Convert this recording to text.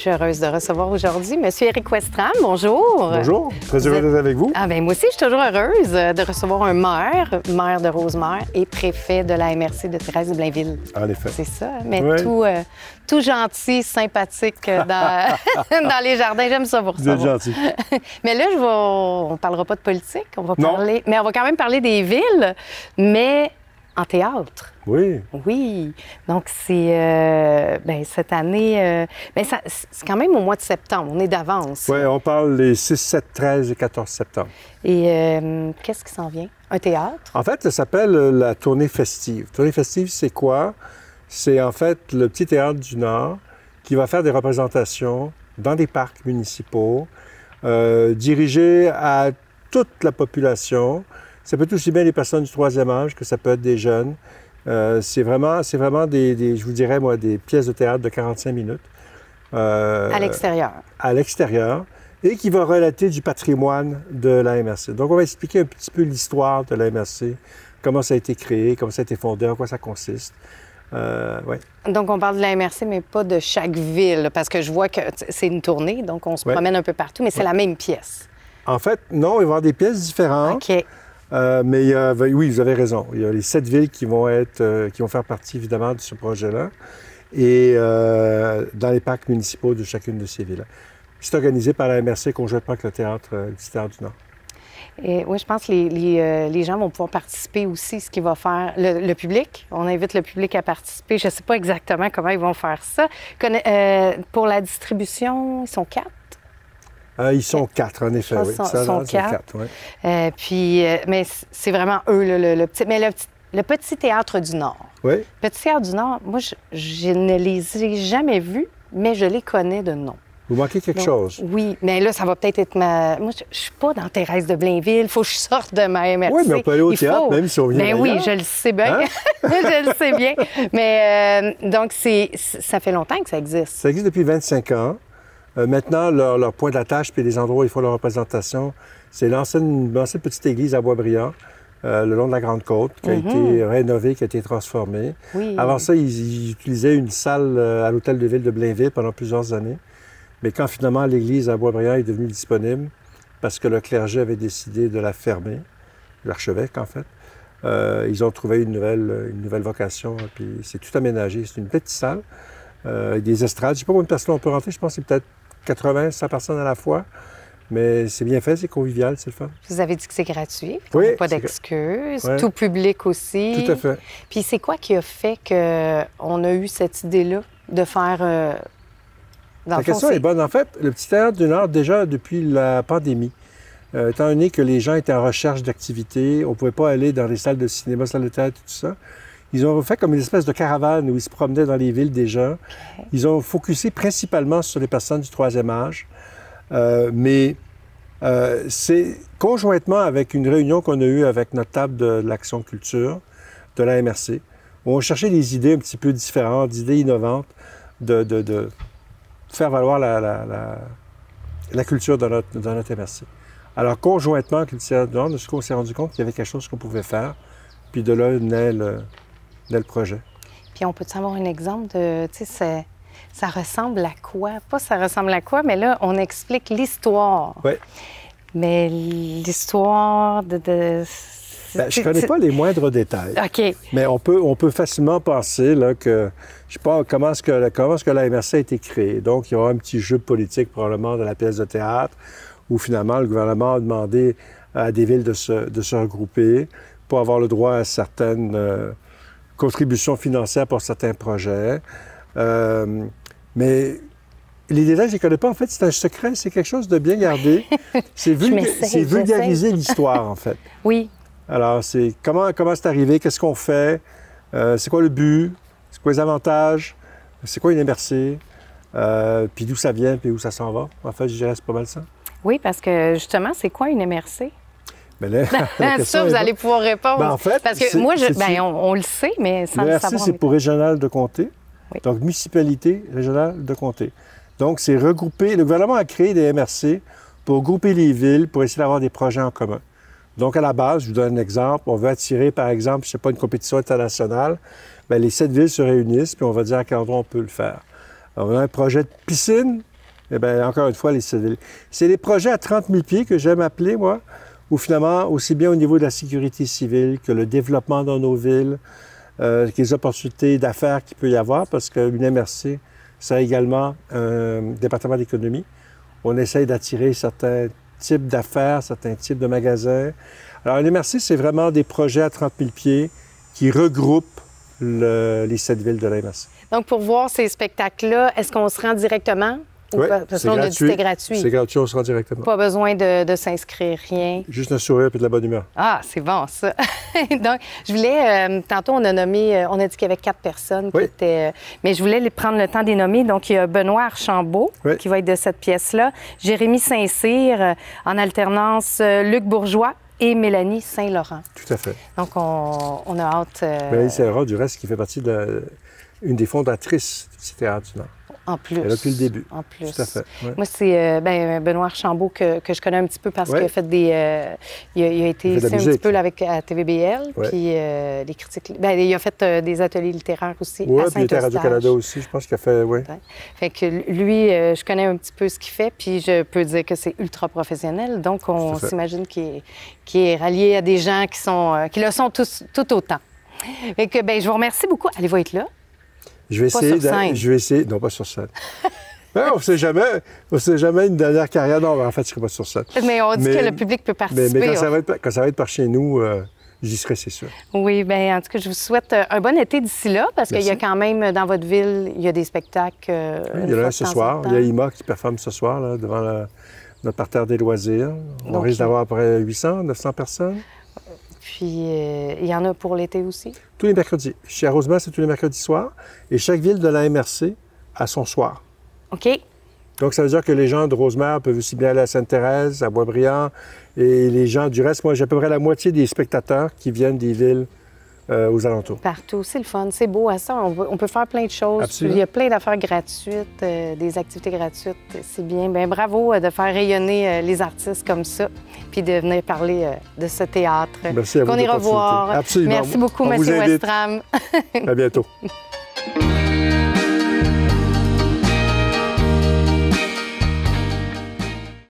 Je suis heureuse de recevoir aujourd'hui M. Éric Westram. Bonjour. Bonjour, très heureux d'être avec vous. Ah ben moi aussi, je suis toujours heureuse de recevoir un maire de Rosemère et préfet de la MRC de Thérèse de Blainville. En effet. C'est ça, mais oui. tout gentil, sympathique dans, dans les jardins. J'aime ça pour ça. Vous êtes gentil. Mais là, on ne parlera pas de politique, on va parler, mais on va quand même parler des villes, mais en théâtre. Oui. Oui. Donc, c'est cette année. C'est quand même au mois de septembre. On est d'avance. Oui, on parle les 6, 7, 13 et 14 septembre. Et qu'est-ce qui s'en vient? Un théâtre? En fait, ça s'appelle la tournée festive. Tournée festive, c'est quoi? C'est en fait le Petit Théâtre du Nord qui va faire des représentations dans des parcs municipaux, dirigées à toute la population. Ça peut être aussi bien les personnes du troisième âge que ça peut être des jeunes. C'est vraiment je vous dirais, moi, des pièces de théâtre de 45 minutes. À l'extérieur. À l'extérieur, et qui va relater du patrimoine de la MRC. Donc, on va expliquer un petit peu l'histoire de la MRC, comment ça a été créé, comment ça a été fondé, en quoi ça consiste. Ouais. Donc, on parle de la MRC, mais pas de chaque ville, parce que je vois que c'est une tournée, donc on se promène un peu partout, mais c'est la même pièce. En fait, non, il va y avoir des pièces différentes. OK. Mais oui, vous avez raison. Il y a les 7 villes qui vont faire partie, évidemment, de ce projet-là. Et dans les parcs municipaux de chacune de ces villes. C'est organisé par la MRC conjointement avec le Théâtre du Théâtre du Nord. Et oui, je pense que les gens vont pouvoir participer aussi, ce qu'il va faire le public. On invite le public à participer. Je ne sais pas exactement comment ils vont faire ça. Pour la distribution, ils sont 4? Ils sont 4, en effet, oui. Ils sont 4. Oui. Mais c'est vraiment eux, le petit. Mais le Petit Théâtre du Nord. Oui. Petit Théâtre du Nord, moi, je ne les ai jamais vus, mais je les connais de nom. Vous manquez quelque chose. Oui, mais là, ça va peut-être être ma... Moi, je ne suis pas dans Thérèse de Blainville. Il faut que je sorte de ma MRC. Oui, mais on peut aller au théâtre, même si on vient d'ailleurs. Oui, je le sais bien. Hein? Je le sais bien. Mais donc, ça fait longtemps que ça existe. Ça existe depuis 25 ans. Maintenant, leur point d'attache puis les endroits où ils font leur représentation, c'est l'ancienne petite église à Boisbriand, le long de la Grande-Côte, qui a été rénovée, qui a été transformée. Oui. Avant ça, ils utilisaient une salle à l'hôtel de ville de Blainville pendant plusieurs années. Mais quand finalement l'église à Boisbriand est devenue disponible, parce que le clergé avait décidé de la fermer, l'archevêque en fait, ils ont trouvé une nouvelle vocation, puis c'est tout aménagé. C'est une petite salle, avec des estrades. Je ne sais pas combien de personnes on peut rentrer, je pense que c'est peut-être 80, 100 personnes à la fois. Mais c'est bien fait, c'est convivial, c'est le fun. Vous avez dit que c'est gratuit, oui, pas d'excuses, ouais. Tout public aussi. Tout à fait. Puis c'est quoi qui a fait qu'on a eu cette idée-là de faire... La question est bonne. En fait, le Petit Théâtre du Nord, déjà depuis la pandémie, étant donné que les gens étaient en recherche d'activités, on ne pouvait pas aller dans les salles de cinéma, salles de théâtre, tout ça, ils ont fait comme une espèce de caravane où ils se promenaient dans les villes des gens. Okay. Ils ont focusé principalement sur les personnes du troisième âge, mais c'est conjointement avec une réunion qu'on a eue avec notre table de l'Action Culture de la MRC, où on cherchait des idées un petit peu différentes, des idées innovantes de faire valoir la culture dans notre MRC. Alors, conjointement avec le Théâtre du Nord, on s'est rendu compte qu'il y avait quelque chose qu'on pouvait faire, puis de là naît le projet. Puis on peut avoir un exemple de, tu sais, ça ressemble à quoi? Pas ça ressemble à quoi, mais là, on explique l'histoire. Oui. Mais l'histoire de... Bien, je ne connais pas les moindres détails. OK. Mais on peut facilement penser là, que, je ne sais pas, comment est-ce que la MRC a été créée. Donc, il y aura un petit jeu politique probablement dans la pièce de théâtre où finalement le gouvernement a demandé à des villes de se regrouper pour avoir le droit à certaines contributions financières pour certains projets. Mais les détails, je ne les connais pas. En fait, c'est un secret, c'est quelque chose de bien gardé. C'est vulgariser l'histoire, en fait. Oui. Alors, c'est comment c'est arrivé, qu'est-ce qu'on fait, c'est quoi le but, c'est quoi les avantages, c'est quoi une MRC, puis d'où ça vient, puis où ça s'en va. En fait, je dirais c'est pas mal ça. Oui, parce que justement, c'est quoi une MRC? Bien là, ça, vous allez pouvoir répondre. Ben, en fait, parce que moi, on le sait, mais sans le savoir. MRC, c'est pour régional de comté, oui. Donc municipalité régionale de comté. Donc, c'est regrouper, le gouvernement a créé des MRC pour grouper les villes, pour essayer d'avoir des projets en commun. Donc, à la base, je vous donne un exemple. On veut attirer, par exemple, je ne sais pas, une compétition internationale. Bien, les 7 villes se réunissent, puis on va dire à quel endroit on peut le faire. Alors, on a un projet de piscine, Eh bien, encore une fois, les civils. C'est les projets à 30 000 pieds que j'aime appeler, moi, où finalement, aussi bien au niveau de la sécurité civile que le développement dans nos villes, que les opportunités d'affaires qu'il peut y avoir, parce qu'une MRC, c'est également un département d'économie. On essaye d'attirer certains types d'affaires, certains types de magasins. Alors, une MRC, c'est vraiment des projets à 30 000 pieds qui regroupent les 7 villes de la MRC. Donc, pour voir ces spectacles-là, est-ce qu'on se rend directement? Oui, parce qu'on a dit que c'était gratuit. C'est gratuit, on se rend directement. Pas besoin de s'inscrire, rien. Juste un sourire et de la bonne humeur. Ah, c'est bon, ça. Donc, je voulais... tantôt, on a nommé... on a dit qu'il y avait 4 personnes qui étaient... mais je voulais prendre le temps de les nommer. Donc, il y a Benoît Archambault, qui va être de cette pièce-là. Jérémy Saint-Cyr, en alternance, Luc Bourgeois et Mélanie Saint-Laurent. Tout à fait. Donc, on a hâte... Mélanie Saint-Laurent, du reste, qui fait partie une des fondatrices du Théâtre du Nord. En plus. Elle a depuis le début. En plus. Tout à fait. Ouais. Moi, c'est Benoît Archambault que je connais un petit peu parce qu'il a fait des... il a été ici un petit peu là, avec à TVBL, puis les critiques... Ben, il a fait des ateliers littéraires aussi à Saint-Eustache. Oui, puis il était à Radio-Canada aussi, je pense qu'il a fait... Oui. Fait que lui, je connais un petit peu ce qu'il fait, puis je peux dire que c'est ultra professionnel. Donc, on s'imagine qu'il est rallié à des gens qui le sont tout autant. Fait que, je vous remercie beaucoup. Allez-vous être là? Je vais essayer. Non, pas sur scène. On ne sait jamais une dernière carrière. Non, en fait, je ne serai pas sur scène. Mais on dit que le public peut participer. Mais quand ça va être par chez nous, j'y serai, c'est sûr. Oui, bien, en tout cas, je vous souhaite un bon été d'ici là, parce qu'il y a quand même, dans votre ville, il y a des spectacles. Il y en a un ce soir. Il y a IMA qui performe ce soir, là, devant notre parterre des loisirs. On risque d'avoir à peu près 800, 900 personnes. Puis, il y en a pour l'été aussi? Tous les mercredis. Chez Rosemont, c'est tous les mercredis soirs. Et chaque ville de la MRC a son soir. OK. Donc, ça veut dire que les gens de Rosemont peuvent aussi bien aller à Sainte-Thérèse, à Boisbriand. Et les gens du reste, moi, j'ai à peu près la moitié des spectateurs qui viennent des villes aux alentours. Partout. C'est le fun. C'est beau à ça. On peut faire plein de choses. Absolument. Il y a plein d'affaires gratuites, des activités gratuites. C'est bien. Bien, bravo de faire rayonner les artistes comme ça, puis de venir parler de ce théâtre. Merci à vous. Qu'on ira voir. Absolument. Merci beaucoup, M. Westram. À bientôt.